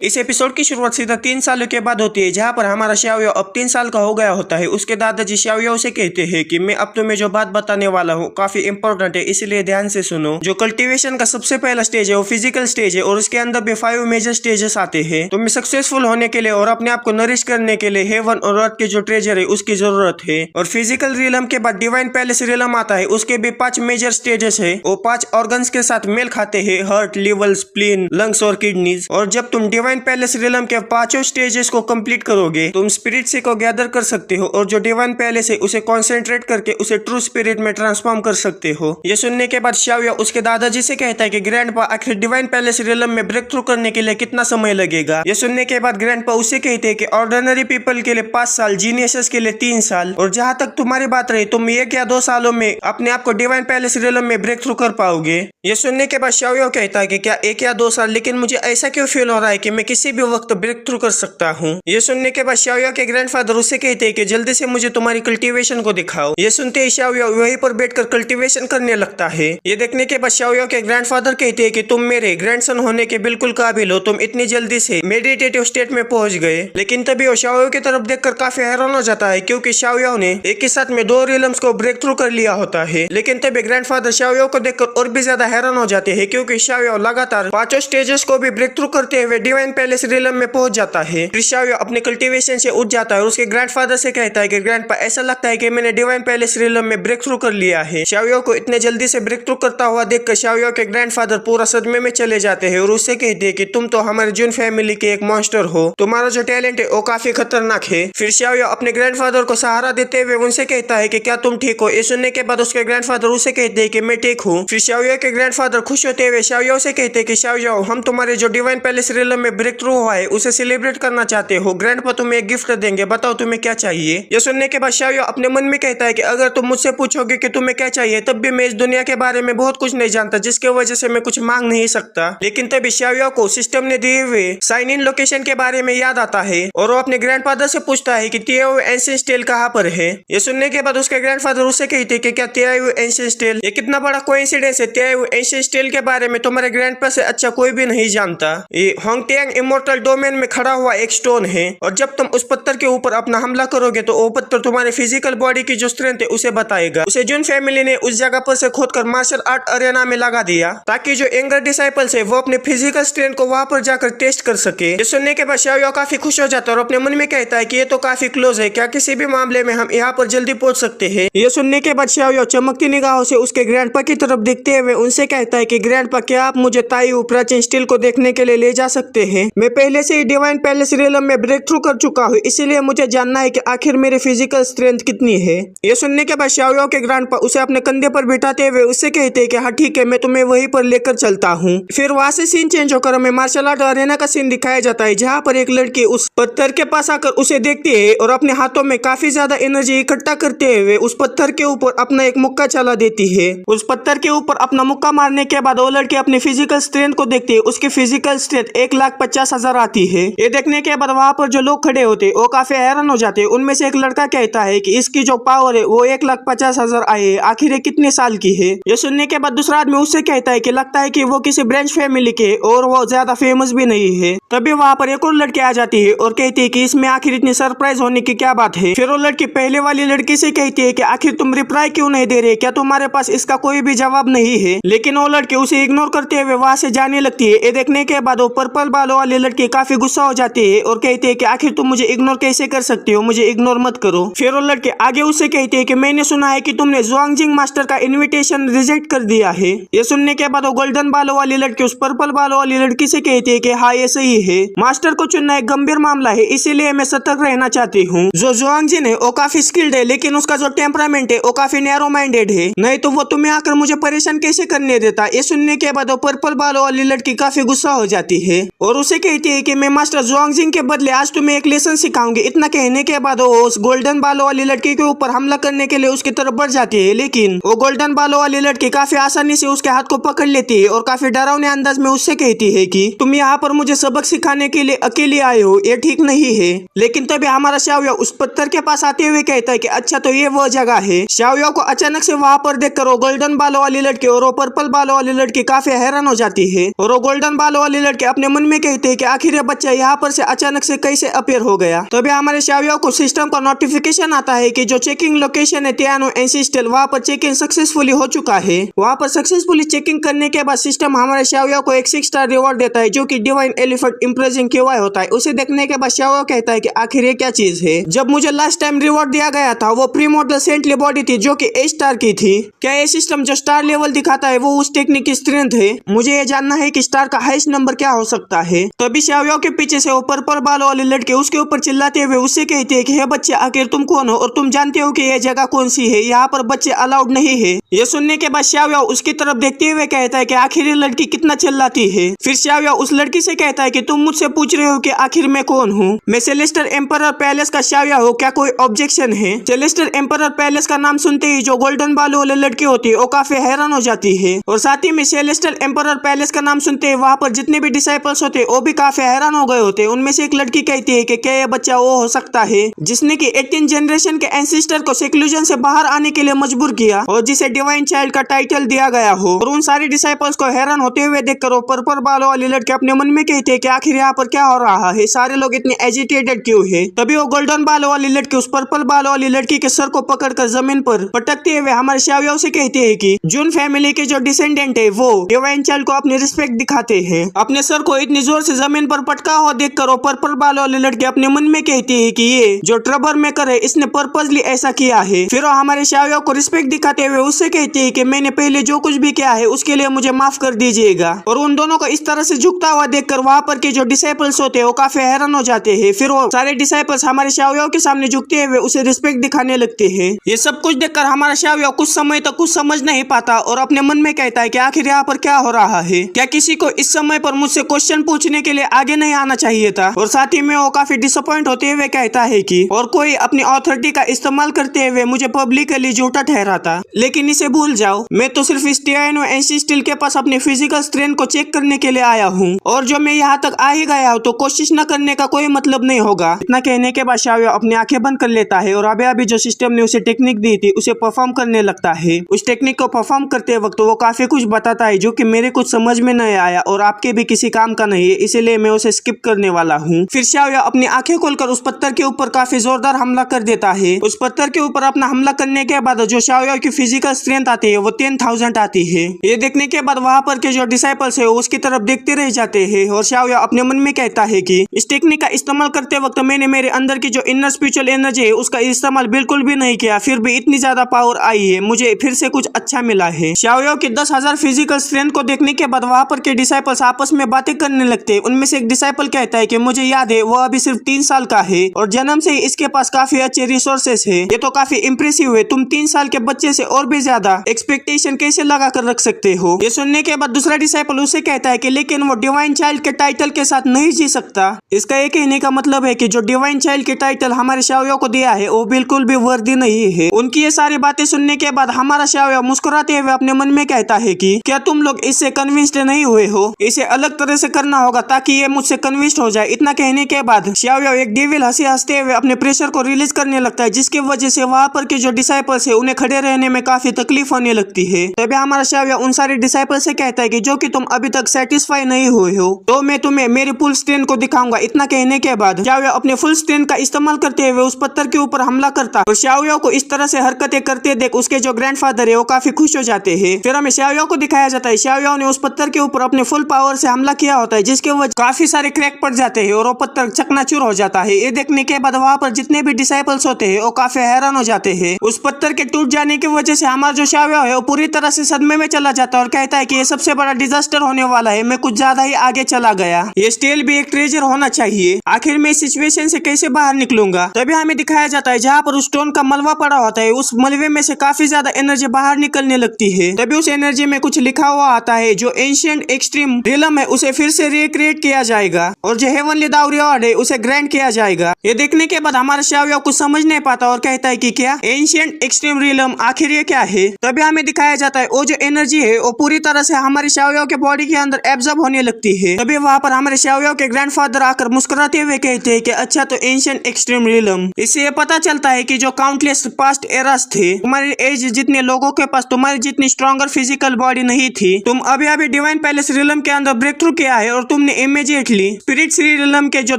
इस एपिसोड की शुरुआत सीधा 3 सालों के बाद होती है, जहां पर हमारा शाओयो अब 3 साल का हो गया होता है। उसके दादाजी शाओयो से कहते हैं कि मैं अब तुम्हें जो बात बताने वाला हूँ काफी इंपॉर्टेंट है, इसलिए ध्यान से सुनो। जो कल्टीवेशन का सबसे पहला स्टेज है वो फिजिकल स्टेज है और उसके अंदर भी 5 मेजर स्टेजेस आते हैं। तुम्हें सक्सेसफुल होने के लिए और अपने आप को नरिश करने के लिए हेवन और अर्थ के जो ट्रेजर है उसकी जरूरत है। और फिजिकल रिलम के बाद डिवाइन पैलेस रिलम आता है, उसके भी 5 मेजर स्टेजेस है। वो 5 ऑर्गन्स के साथ मेल खाते हैं, हार्ट, लिवर, स्प्लीन, लंग्स और किडनीज। और जब तुम डिवाइन पैलेस रिलम के 5 स्टेजेस को कंप्लीट करोगे तुम स्पिरिट से को गैदर कर सकते हो और जो डिवाइन पैलेस है उसे कॉन्सेंट्रेट करके उसे ट्रू स्पिरिट में ट्रांसफॉर्म कर सकते हो। ये सुनने के बाद शाओयो उसके दादाजी से कहता है कि ग्रैंडपा आखिर डिवाइन पैलेस रिलम में ब्रेक थ्रू करने के लिए कितना समय लगेगा। ये सुनने के बाद ग्रैंडपा उससे कहते हैं कि ऑर्डिनरी पीपल के लिए 5 साल, जीनियसेस के लिए 3 साल, और जहां तक तुम्हारी बात रही तुम 1 या 2 सालों में अपने आप को डिवाइन पैलेस रिलम में ब्रेक थ्रू कर पाओगे। ये सुनने के बाद शाओयो कहता है कि क्या 1 या 2 साल, लेकिन मुझे ऐसा क्यों फील हो रहा है कि मैं किसी भी वक्त ब्रेक थ्रू कर सकता हूँ। ये सुनने के बाद शाओयो के ग्रैंडफादर उससे कहते हैं कि जल्दी से मुझे तुम्हारी कल्टीवेशन को दिखाओ। ये सुनते ही शाओयो वहीं पर बैठकर कल्टीवेशन करने लगता है। ये देखने के बाद शाओयो के ग्रैंडफादर कहते हैं कि तुम मेरे ग्रैंडसन होने के बिल्कुल काबिल हो, तुम इतनी जल्दी से मेडिटेटिव स्टेट में पहुंच गए। लेकिन तभी वो शाओयो की तरफ देखकर काफी हैरान हो जाता है, क्योंकि शाओयो ने एक ही साथ में 2 रिलम्स को ब्रेक थ्रू कर लिया होता है। लेकिन तभी ग्रैंडफादर शाओयो को देखकर और भी ज्यादा हैरान हो जाते हैं, क्योंकि शाओयो लगातार 5 स्टेजेस को भी ब्रेक थ्रू करते हुए डिवाइन पैलेस रिलम में पहुंच जाता है। फिर शाओयो अपने कल्टीवेशन से उठ जाता है और उसके ग्रैंडफादर से कहता है कि ग्रैंडपा, ऐसा लगता है कि मैंने डिवाइन पैलेस रिलम में ब्रेक थ्रू कर लिया है। शाओयो को इतने जल्दी से ब्रेक थ्रू करता हुआ देखकर शाओयो के ग्रैंडफादर पूरा सदमे में चले जाते हैं और उससे कहते हैं कि तुम तो हमारे जून फैमिली के एक मॉन्स्टर हो, तुम्हारा जो टैलेंट है वो काफी खतरनाक है। फिर शाओयो अपने ग्रैंडफादर को सहारा देते हुए उनसे कहता है कि क्या तुम ठीक हो। ये सुनने के बाद उसके ग्रैंडफादर उसे कहते हैं कि मैं ठीक हूँ। फिर शाओयो के ग्रैंडफादर खुश होते हुए शाओयो से कहते हैं कि शाओयो, हम तुम्हारे जो डिवाइन पैलेस रिलम में ब्रेक थ्रू हुआ है उसे सेलिब्रेट करना चाहते हो। ग्रैंडपा तुम्हें एक गिफ्ट देंगे, बताओ तुम्हें क्या चाहिए। ये सुनने के बाद शाओयो अपने मन में कहता है कि अगर तुम मुझसे पूछोगे कि तुम्हें क्या चाहिए तब भी मैं इस दुनिया के बारे में बहुत कुछ नहीं जानता, जिसके वजह से मैं कुछ मांग नहीं सकता। लेकिन तभी शाओयो को सिस्टम ने दिए हुए साइन इन लोकेशन के बारे में याद आता है और वो अपने ग्रैंडफादर से पूछता है कि तियाओ एंशिएंट टेल कहाँ पर है। ये सुनने के बाद उसके ग्रैंडफादर उससे कहते हैं कि क्या तियाओ एंशिएंट टेल, ये कितना बड़ा कोइंसिडेंस है। तियाओ एंशिएंट टेल के बारे में तुम्हारे ग्रैंडपा से अच्छा कोई भी नहीं जानता। ये होंगटेंग इमोर्टल डोमेन में खड़ा हुआ एक स्टोन है और जब तुम उस पत्थर के ऊपर अपना हमला करोगे तो वो पत्थर तुम्हारे फिजिकल बॉडी की जो स्ट्रेंथ है उसे बताएगा। उसे जून फैमिली ने उस जगह पर से खोदकर मार्शल आर्ट अरेना में लगा दिया ताकि जो एंगर डिसाइपल्स है वो अपने फिजिकल स्ट्रेंथ को वहां पर जाकर टेस्ट कर सके। ये सुनने के बाद शाओयो काफी खुश हो जाता है और अपने मन में कहता है कि ये तो काफी क्लोज है, क्या किसी भी मामले में हम यहाँ पर जल्दी पहुंच सकते हैं। ये सुनने के बाद शाओयो चमकती निगाहों से उसके ग्रैंडपा की तरफ देखते हुए उनसे कहता है कि ग्रैंडपा, क्या आप मुझे ताइओ प्राचीन स्टील को देखने के लिए ले जा सकते हैं। मैं पहले से ही डिवाइन पैलेस रिलम में ब्रेक थ्रू कर चुका हूँ, इसीलिए मुझे जानना है कि आखिर मेरी फिजिकल स्ट्रेंथ कितनी है। ये सुनने के बाद शाओयो के ग्रैंडपा उसे अपने कंधे पर बिठाते हुए उससे कहते हैं कि हाँ ठीक है, मैं तुम्हें वहीं पर लेकर चलता हूँ। फिर वहां से सीन चेंज होकर हमें मार्शल आर्ट अरेना का सीन दिखाया जाता है, जहाँ पर एक लड़की उस पत्थर के पास आकर उसे देखती है और अपने हाथों में काफी ज्यादा एनर्जी इकट्ठा करते हुए उस पत्थर के ऊपर अपना एक मुक्का चला देती है। उस पत्थर के ऊपर अपना मुक्का मारने के बाद वो लड़की अपनी फिजिकल स्ट्रेंथ को देखती है। उसकी फिजिकल स्ट्रेंथ 1,50,000 आती है। ये देखने के बाद वहां पर जो लोग खड़े होते वो काफी हैरान हो जाते। उनमें से एक लड़का कहता है कि इसकी जो पावर है वो 1,50,000 आए है, आखिर ये कितने साल की है। ये सुनने के बाद दूसरा आदमी उससे कहता है कि लगता है कि वो किसी ब्रांच फैमिली के और वो ज्यादा फेमस भी नहीं है। तभी वहां पर एक और लड़की आ जाती है और कहती है कि इसमें आखिर इतनी सरप्राइज होने की क्या बात है। फिर वो लड़की पहले वाली लड़की से कहती है कि आखिर तुम रिप्लाई क्यों नहीं दे रहे, क्या तुम्हारे पास इसका कोई भी जवाब नहीं है। लेकिन वो लड़की उसे इग्नोर करते हुए वहां से जाने लगती है। ये देखने के बाद वो पर्पल बालों वाली लड़की काफी गुस्सा हो जाती है और कहती है कि आखिर तुम मुझे इग्नोर कैसे कर सकती हो, मुझे इग्नोर मत करो। फिर वो लड़के आगे उससे कहती है कि मैंने सुना है कि तुमने जुआंगजिंग मास्टर का इनविटेशन रिजेक्ट कर दिया है। ये सुनने के बाद वो गोल्डन बालों वाली लड़की उस पर्पल बालों वाली लड़की से कहती है कि हाँ ये सही है, मास्टर को चुनना एक गंभीर मामला है, इसीलिए मैं सतर्क रहना चाहती हूँ। जो जुआंगजिन है वो काफी स्किल्ड है, लेकिन उसका जो टेम्परामेंट है वो काफी नैरो माइंडेड है, नहीं तो वो तुम्हें आकर मुझे परेशान कैसे करने देता। ये सुनने के बाद वो पर्पल बालों वाली लड़की काफी गुस्सा हो जाती है और उसे कहती है कि मैं मास्टर जुआंगजिंग के बदले आज तुम्हें एक लेसन सिखाऊंगी। इतना कहने के बाद वो उस गोल्डन बालों वाली लड़की के ऊपर हमला करने के लिए उसकी तरफ बढ़ जाती है, लेकिन वो गोल्डन बालों वाली लड़की काफी आसानी से उसके हाथ को पकड़ लेती है और काफी डरावने अंदाज में उससे कहती है कि तुम यहाँ पर मुझे सबक सिखाने के लिए अकेले आए हो, ये ठीक नहीं है। लेकिन तभी हमारा शाओयो उस पत्थर के पास आते हुए कहता है कि अच्छा तो ये वो जगह है। शाओयो को अचानक से वहां पर देखकर वो गोल्डन बालों वाली लड़की और वो पर्पल बालों वाली लड़की काफी हैरान हो जाती है और वो गोल्डन बालों वाली लड़की अपने मन में कहते हैं कि आखिर ये बच्चा यहाँ पर से अचानक से कैसे अपीयर हो गया। तभी हमारे शाओयाओ को सिस्टम का नोटिफिकेशन आता है कि जो चेकिंग लोकेशन है तियानो एंसिस्टल, वहाँ पर चेकिंग सक्सेसफुली हो चुका है। वहाँ पर सक्सेसफुली चेकिंग करने के बाद सिस्टम हमारे शाओयाओ को एक 6 स्टार रिवॉर्ड देता है, जो कि डिवाइन एलिफेंट इम्प्रेसिंग क्यूआई होता है। उसे देखने के बाद शाओयाओ कहता है कि आखिर ये क्या चीज है। जब मुझे लास्ट टाइम रिवॉर्ड दिया गया था वो प्री मॉडल सेंटली बॉडी थी जो कि 8 स्टार की थी। क्या ये सिस्टम जो स्टार लेवल दिखाता है वो उस टेक्निक की स्ट्रेंथ है? मुझे ये जानना है कि स्टार का हाईएस्ट नंबर क्या हो सकता है। तभी शाओयाओ के पीछे से वो पर्पल बालों वाले लड़के उसके ऊपर चिल्लाते हुए उससे कहते हैं कि हे बच्चे, आखिर तुम कौन हो और तुम जानते हो कि ये जगह कौन सी है? यहाँ पर बच्चे अलाउड नहीं है। ये सुनने के बाद शाओयाओ उसकी तरफ देखते हुए कहता है कि आखिर ये लड़की कितना चिल्लाती है। फिर शाओयाओ उस लड़की से कहता है कि तुम मुझसे पूछ रहे हो कि आखिर मैं कौन हूँ? मैं सेलेस्टर एम्परर पैलेस का शाओयाओ हूँ, क्या कोई ऑब्जेक्शन है? सेलेस्टर एम्परर पैलेस का नाम सुनते ही जो गोल्डन बालों वाले लड़की होती है वो काफी हैरान हो जाती है, और साथ ही में सेलेस्टर एम्परर पैलेस का नाम सुनते ही वहाँ पर जितने भी डिसाइपल्स होते हैं वो भी काफी हैरान हो गए होते हैं। उनमें से एक लड़की कहती है कि क्या ये बच्चा वो हो सकता है जिसने की 18 जनरेशन के एंसेस्टर को सेक्लूजन से बाहर आने के लिए मजबूर किया और जिसे डिवाइन चाइल्ड का टाइटल दिया गया हो। और उन सारे डिसाइपल्स को हैरान होते हुए देखकर वो पर्पल बालों वाली लड़की अपने मन में कहते हैं कि आखिर यहाँ पर क्या हो रहा है, सारे लोग इतने एजिटेटेड क्यों है। तभी वो गोल्डन बालों वाली लड़की उस पर्पल बालों वाली लड़की के सर को पकड़कर जमीन पर पटकते हुए हमारे शाओयाओ से कहते हैं कि जून फैमिली के जो डिसेंडेंट है वो डिवाइन चाइल्ड को अपनी रिस्पेक्ट दिखाते हैं। अपने सर को इतनी जोर से जमीन पर पटका हुआ देखकर वो पर्पल बालों वाली लड़की अपने मन में कहती है कि ये जो ट्रबल मेकर है इसने पर्पसली ऐसा किया है। फिर वो हमारे शाओयाओ को रिस्पेक्ट दिखाते हुए उससे कहती है कि मैंने पहले जो कुछ भी किया है उसके लिए मुझे माफ कर दीजिएगा। और उन दोनों को इस तरह से झुकता हुआ देखकर वहाँ पर के जो डिसाइपल्स होते हैं वो काफी हैरान हो जाते हैं। फिर वो सारे डिसाइपल्स हमारे शाओयाओ के सामने झुकते हुए उसे रिस्पेक्ट दिखाने लगते हैं। ये सब कुछ देखकर हमारा शाओयाओ कुछ समय तक कुछ समझ नहीं पाता और अपने मन में कहता है कि आखिर यहाँ पर क्या हो रहा है। क्या किसी को इस समय पर मुझसे क्वेश्चन पूछने के लिए आगे नहीं आना चाहिए था? और साथ ही में वो काफी डिसअपॉइंट होते हुए कहता है कि और कोई अपनी अथॉरिटी का इस्तेमाल करते हुए मुझे पब्लिकली झूठा ठहराता, लेकिन इसे भूल जाओ, मैं तो सिर्फ इस तियानो एंसिस्टल के पास अपने फिजिकल स्ट्रेंथ को चेक करने के लिए आया हूँ, और जो मैं यहाँ तक आ ही गया हूँ तो कोशिश न करने का कोई मतलब नहीं होगा। इतना कहने के बाद शाओयाओ अपनी आंखें बंद कर लेता है और अभी जो सिस्टम ने उसे टेक्निक दी थी उसे परफॉर्म करने लगता है। उस टेक्निक को परफॉर्म करते वक्त वो काफी कुछ बताता है जो कि मेरे कुछ समझ में नहीं आया और आपके भी किसी काम का नहीं है, इसीलिए मैं उसे स्किप करने वाला हूँ। फिर शाओयाओ अपनी आंखें खोलकर उस पत्थर के ऊपर काफी जोरदार हमला कर देता है। उस पत्थर के ऊपर अपना हमला करने के बाद जो शाओयाओ की फिजिकल स्ट्रेंथ आती है वो 10,000 आती है। ये देखने के बाद वहाँ पर के जो डिसाइपल्स है उसकी तरफ देखते रह जाते हैं और शाओयाओ अपने मन में कहता है कि इस टेक्निक का इस्तेमाल करते वक्त मैंने मेरे अंदर की जो इनर स्पिरिचुअल एनर्जी है उसका इस्तेमाल बिल्कुल भी नहीं किया, फिर भी इतनी ज्यादा पावर आई है, मुझे फिर से कुछ अच्छा मिला है। शाओयाओ की 10,000 फिजिकल स्ट्रेंथ को देखने के बाद वहाँ पर के डिसाइपल्स आपस में बातें करने लगते हैं। उनमें से एक डिसाइपल कहता है कि मुझे याद है वो अभी सिर्फ 3 साल का है और जन्म से ही इसके पास काफी अच्छे रिसोर्सेस है, ये तो काफी इंप्रेसिव है, तुम 3 साल के बच्चे से और भी ज्यादा एक्सपेक्टेशन कैसे लगा कर रख सकते हो। ये सुनने के बाद दूसरा डिसाइपल उसे कहता है कि लेकिन वो डिवाइन चाइल्ड के टाइटल के साथ नहीं जी सकता। इसका ये कहने का मतलब है कि जो डिवाइन चाइल्ड के टाइटल हमारे शाओयाओ को दिया है वो बिल्कुल भी वर्दी नहीं है। उनकी ये सारी बातें सुनने के बाद हमारा शाओयाओ मुस्कुराते हुए अपने मन में कहता है कि क्या तुम लोग इससे कन्विंस्ड नहीं हुए हो? इसे अलग तरह से करना होगा ताकि ये मुझसे कन्विंस्ड हो जाए। इतना कहने के बाद शाओयाओ एक डेविल हंसी हंसते हुए अपने प्रेशर को रिलीज करने लगता है, जिसकी वजह से वहाँ पर के जो डिसाइपल्स है उन्हें खड़े रहने में काफी तकलीफ होने लगती है। तभी हमारा शाओयाओ उन सारे डिसाइपल से कहता है कि जो कि तुम अभी तक सेटिस्फाई नहीं हुए हो तो मैं तुम्हें मेरे फुल स्ट्रेंथ को दिखाऊंगा। इतना कहने के बाद शाओयाओ अपने फुल स्ट्रेंथ का इस्तेमाल करते हुए उस पत्थर के ऊपर हमला करता है और शाओयाओ को इस तरह से हरकतें करते देख उसके जो ग्रैंडफादर है वो काफी खुश हो जाते हैं। फिर हमें शाओयाओ को दिखाया जाता है शाओयाओ ने उस पत्थर के ऊपर अपने फुल पावर से हमला किया होता है, जिसके वजह काफी सारे क्रैक पड़ जाते हैं और वो पत्थर चकनाचूर हो जाता है। ये देखने के बाद वहाँ पर जितने भी डिसाइपल्स होते हैं वो काफी हैरान हो जाते हैं। उस पत्थर के टूट जाने की वजह से हमारा जो शाओयाओ है वो पूरी तरह से सदमे में चला जाता है और कहता है कि ये सबसे बड़ा डिजास्टर होने वाला है, मैं कुछ ज्यादा ही आगे चला गया, ये स्टील भी एक ट्रेजर होना चाहिए, आखिर मैं इस सिचुएशन से कैसे बाहर निकलूंगा। तभी हमें दिखाया जाता है जहाँ पर उस स्टोन का मलबा पड़ा होता है उस मलबे में से काफी ज्यादा एनर्जी बाहर निकलने लगती है। तभी उस एनर्जी में कुछ लिखा हुआ आता है जो एंशिएंट एक्सट्रीम रिलम है उसे फिर से रिक्रिएट किया जाएगा और जो हेवनली दावरी है उसे ग्रांट किया जाएगा। ये देखने के बाद हमारा शाओयाओ कुछ समझ नहीं पाता और कहता है कि क्या एंशिएंट एक्सट्रीम रिलम आखिर ये क्या है। तभी हमें दिखाया जाता है वो जो एनर्जी है वो पूरी तरह से हमारे शाओयाओ के बॉडी के अंदर एब्जॉर्ब होने लगती है। तभी वहाँ पर हमारे शाओयाओ के ग्रैंडफादर आकर मुस्कुराते हुए कहते हैं कि अच्छा तो एंशिएंट एक्सट्रीम रिलम, इससे ये पता चलता है कि जो काउंटलेस पास्ट एरास थे तुम्हारी एज जितने लोगों के पास तुम्हारी जितनी स्ट्रॉन्गर फिजिकल बॉडी नहीं थी, तुम अभी डिवाइन पैलेस रिलम के अंदर ब्रेक थ्रू किया है और तुम तुमने इमीडिएटली स्पिरिट श्रीलम के जो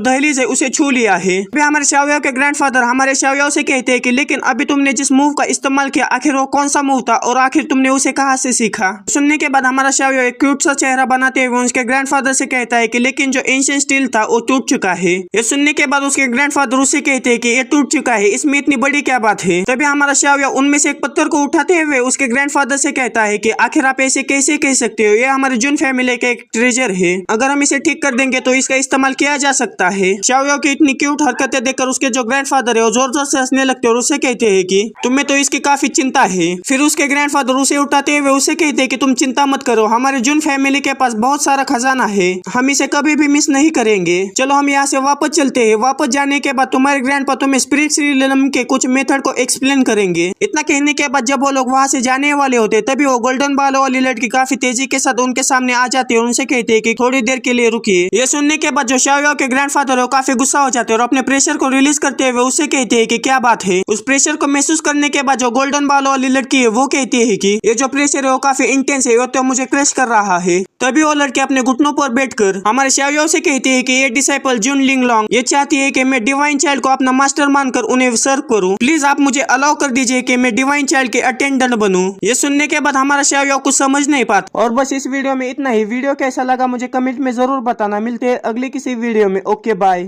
दहलीज है उसे छू लिया है। अभी हमारे शाओयाओ के ग्रैंडफादर हमारे शाओयाओ से कहते हैं कि लेकिन अभी तुमने जिस मूव का इस्तेमाल किया आखिर वो कौन सा मूव था और आखिर तुमने उसे कहाँ से सीखा। सुनने के बाद हमारा शाओयाओ एक क्यूट सा चेहरा बनाते हुए उसके ग्रैंडफादर से कहता है कि लेकिन जो एंशिएंट स्टील था वो टूट चुका है। ये सुनने के बाद उसके ग्रैंडफादर उससे कहते हैं कि ये टूट चुका है, इसमें इतनी बड़ी क्या बात है। तभी हमारा शाओयाओ उनमें से एक पत्थर को उठाते हुए उसके ग्रैंडफादर से कहता है कि आखिर आप ऐसे कैसे कह सकते हो, ये हमारे जुन फैमिली का एक ट्रेजर है, अगर हम इसे ठीक कर देंगे तो इसका इस्तेमाल किया जा सकता है। शाओयाओ की इतनी क्यूट हरकतें देखकर उसके जो ग्रैंडफादर है वो जोर जोर से हंसने लगते हैं और उससे कहते हैं कि तुम्हें तो इसकी काफी चिंता है। फिर उसके ग्रैंडफादर उसे उठाते हुए उसे कहते हैं कि तुम चिंता मत करो, हमारे जुन फैमिली के पास बहुत सारा खजाना है, हम इसे कभी भी मिस नहीं करेंगे। चलो हम यहाँ से वापस चलते हैं। वापस जाने के बाद तुम्हारे ग्रैंडपा तुम्हें स्पिरिट श्रीलम के कुछ मेथड को एक्सप्लेन करेंगे। इतना कहने के बाद जब वो लोग वहाँ से जाने वाले होते तभी वो गोल्डन बालों वाली लड़की काफी तेजी के साथ उनके सामने आ जाती है और उनसे कहते हैं कि थोड़ी देर के लिए रुकिए। ये सुनने के बाद जो शाओयाओ के ग्रैंडफादर है वो काफी गुस्सा हो जाते हैं और अपने प्रेशर को रिलीज करते हुए उससे कहते हैं कि क्या बात है। उस प्रेशर को महसूस करने के बाद जो गोल्डन बालों वाली लड़की है वो कहती है कि ये जो प्रेशर है वो काफी इंटेंस है, वो तो मुझे क्रश कर रहा है। तभी वो लड़की अपने घुटनों पर बैठकर हमारे शाओयाओ से कहती है कि ये डिसाइपल जुन लिंगलोंग ये चाहती है कि मैं डिवाइन चाइल्ड को अपना मास्टर मानकर उन्हें सर्व करूं। प्लीज आप मुझे अलाउ कर दीजिए कि मैं डिवाइन चाइल्ड के अटेंडेंट बनूं। ये सुनने के बाद हमारा शाओयाओ कुछ समझ नहीं पाता। और बस इस वीडियो में इतना ही। वीडियो कैसा लगा मुझे कमेंट में जरूर बताना। मिलते हैं अगली किसी वीडियो में। Okay bye.